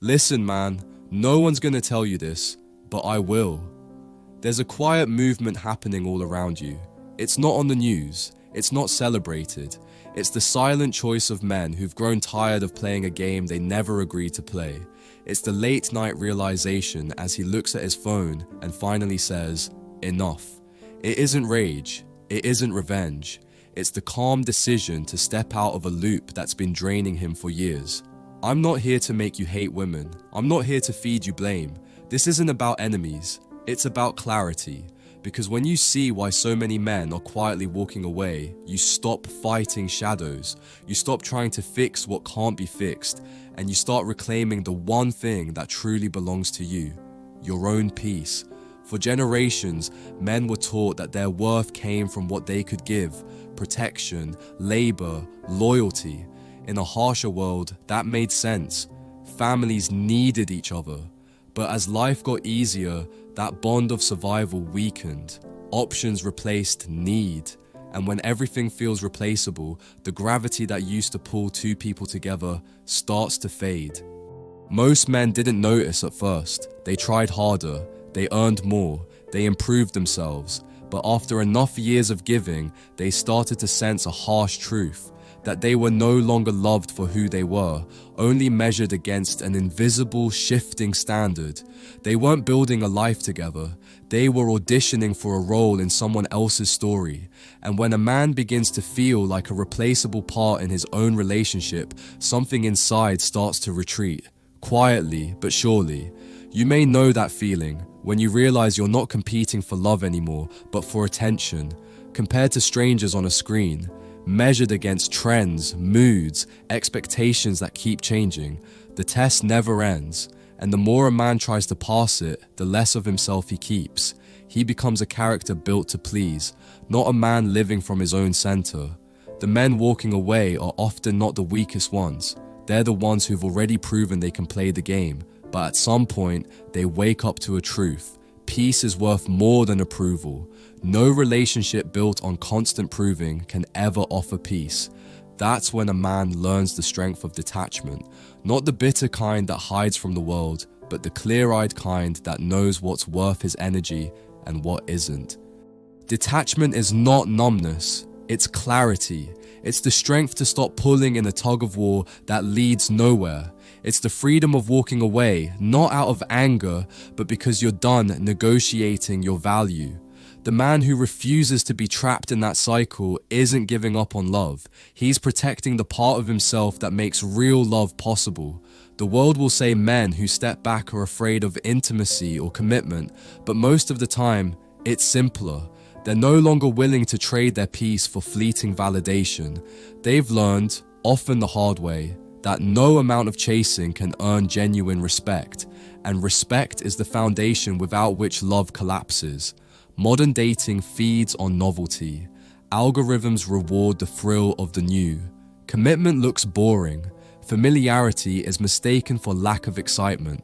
Listen, man, no one's gonna tell you this, but I will. There's a quiet movement happening all around you. It's not on the news, it's not celebrated. It's the silent choice of men who've grown tired of playing a game they never agreed to play. It's the late night realization as he looks at his phone and finally says, enough. It isn't rage, it isn't revenge. It's the calm decision to step out of a loop that's been draining him for years. I'm not here to make you hate women. I'm not here to feed you blame. This isn't about enemies. It's about clarity. Because when you see why so many men are quietly walking away, you stop fighting shadows. You stop trying to fix what can't be fixed, and you start reclaiming the one thing that truly belongs to you, your own peace. For generations, men were taught that their worth came from what they could give: protection, labor, loyalty. In a harsher world, that made sense. Families needed each other. But as life got easier, that bond of survival weakened. Options replaced need. And when everything feels replaceable, the gravity that used to pull two people together starts to fade. Most men didn't notice at first. They tried harder, they earned more, they improved themselves. But after enough years of giving, they started to sense a harsh truth. That they were no longer loved for who they were, only measured against an invisible, shifting standard. They weren't building a life together. They were auditioning for a role in someone else's story. And when a man begins to feel like a replaceable part in his own relationship, something inside starts to retreat, quietly but surely. You may know that feeling when you realize you're not competing for love anymore, but for attention, compared to strangers on a screen. Measured against trends, moods, expectations that keep changing. The test never ends, and the more a man tries to pass it, the less of himself he keeps. He becomes a character built to please, not a man living from his own center. The men walking away are often not the weakest ones. They're the ones who've already proven they can play the game, but at some point, they wake up to a truth. Peace is worth more than approval. No relationship built on constant proving can ever offer peace. That's when a man learns the strength of detachment, not the bitter kind that hides from the world, but the clear-eyed kind that knows what's worth his energy and what isn't. Detachment is not numbness, it's clarity. It's the strength to stop pulling in a tug-of-war that leads nowhere. It's the freedom of walking away, not out of anger, but because you're done negotiating your value. The man who refuses to be trapped in that cycle isn't giving up on love. He's protecting the part of himself that makes real love possible. The world will say men who step back are afraid of intimacy or commitment, but most of the time, it's simpler. They're no longer willing to trade their peace for fleeting validation. They've learned, often the hard way, that no amount of chasing can earn genuine respect, and respect is the foundation without which love collapses. Modern dating feeds on novelty. Algorithms reward the thrill of the new. Commitment looks boring. Familiarity is mistaken for lack of excitement.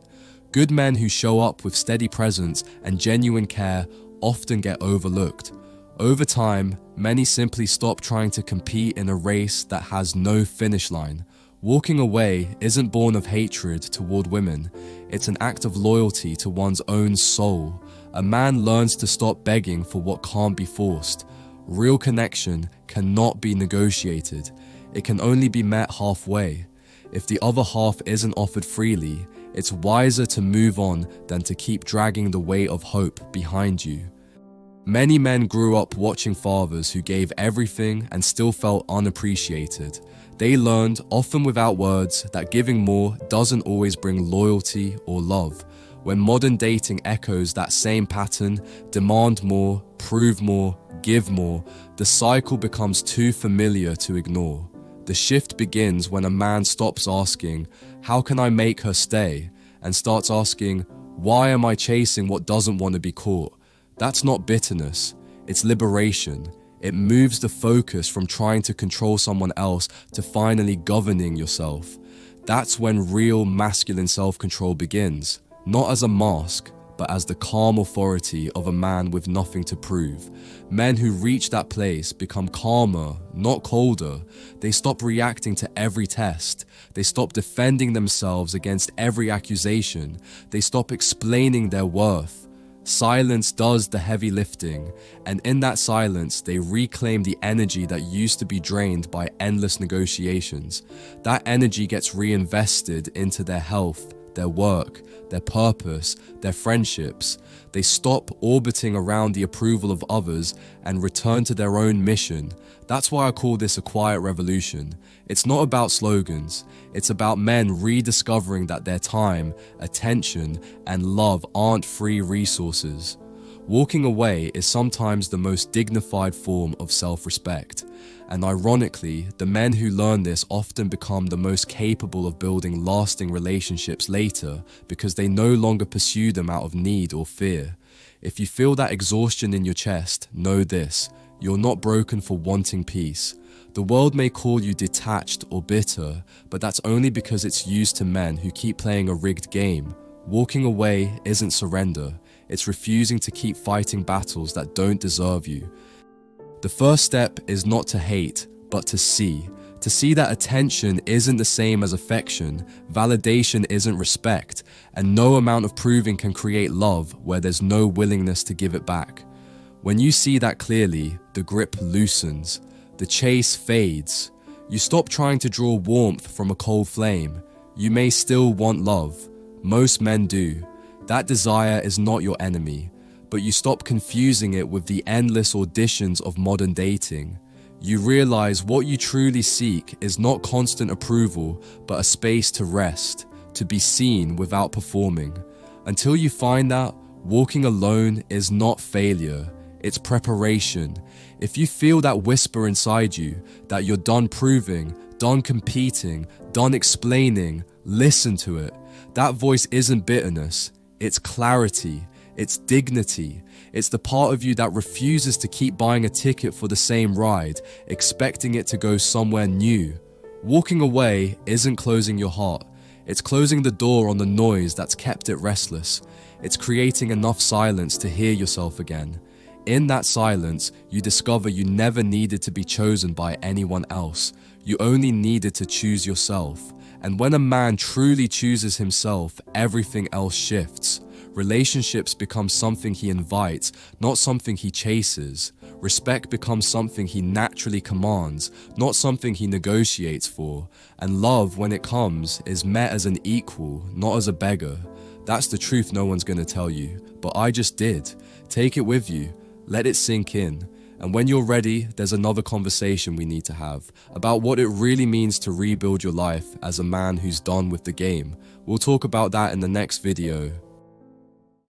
Good men who show up with steady presence and genuine care often get overlooked. Over time, many simply stop trying to compete in a race that has no finish line. Walking away isn't born of hatred toward women. It's an act of loyalty to one's own soul. A man learns to stop begging for what can't be forced. Real connection cannot be negotiated. It can only be met halfway. If the other half isn't offered freely, it's wiser to move on than to keep dragging the weight of hope behind you. Many men grew up watching fathers who gave everything and still felt unappreciated. They learned, often without words, that giving more doesn't always bring loyalty or love. When modern dating echoes that same pattern, demand more, prove more, give more, the cycle becomes too familiar to ignore. The shift begins when a man stops asking, "How can I make her stay?" and starts asking, "Why am I chasing what doesn't want to be caught?" That's not bitterness, it's liberation. It moves the focus from trying to control someone else to finally governing yourself. That's when real masculine self-control begins, not as a mask, but as the calm authority of a man with nothing to prove. Men who reach that place become calmer, not colder. They stop reacting to every test. They stop defending themselves against every accusation. They stop explaining their worth. Silence does the heavy lifting, and in that silence, they reclaim the energy that used to be drained by endless negotiations. That energy gets reinvested into their health, their work, their purpose, their friendships. They stop orbiting around the approval of others and return to their own mission. That's why I call this a quiet revolution. It's not about slogans. It's about men rediscovering that their time, attention, and love aren't free resources. Walking away is sometimes the most dignified form of self-respect. And ironically, the men who learn this often become the most capable of building lasting relationships later because they no longer pursue them out of need or fear. If you feel that exhaustion in your chest, know this: you're not broken for wanting peace. The world may call you detached or bitter, but that's only because it's used to men who keep playing a rigged game. Walking away isn't surrender. It's refusing to keep fighting battles that don't deserve you. The first step is not to hate, but to see. To see that attention isn't the same as affection, validation isn't respect, and no amount of proving can create love where there's no willingness to give it back. When you see that clearly, the grip loosens, the chase fades. You stop trying to draw warmth from a cold flame. You may still want love. Most men do. That desire is not your enemy, but you stop confusing it with the endless auditions of modern dating. You realize what you truly seek is not constant approval, but a space to rest, to be seen without performing. Until you find that, walking alone is not failure, it's preparation. If you feel that whisper inside you, that you're done proving, done competing, done explaining, listen to it. That voice isn't bitterness, it's clarity. It's dignity. It's the part of you that refuses to keep buying a ticket for the same ride, expecting it to go somewhere new. Walking away isn't closing your heart. It's closing the door on the noise that's kept it restless. It's creating enough silence to hear yourself again. In that silence, you discover you never needed to be chosen by anyone else. You only needed to choose yourself. And when a man truly chooses himself, everything else shifts. Relationships become something he invites, not something he chases. Respect becomes something he naturally commands, not something he negotiates for. And love, when it comes, is met as an equal, not as a beggar. That's the truth no one's gonna tell you, but I just did. Take it with you, let it sink in. And when you're ready, there's another conversation we need to have about what it really means to rebuild your life as a man who's done with the game. We'll talk about that in the next video.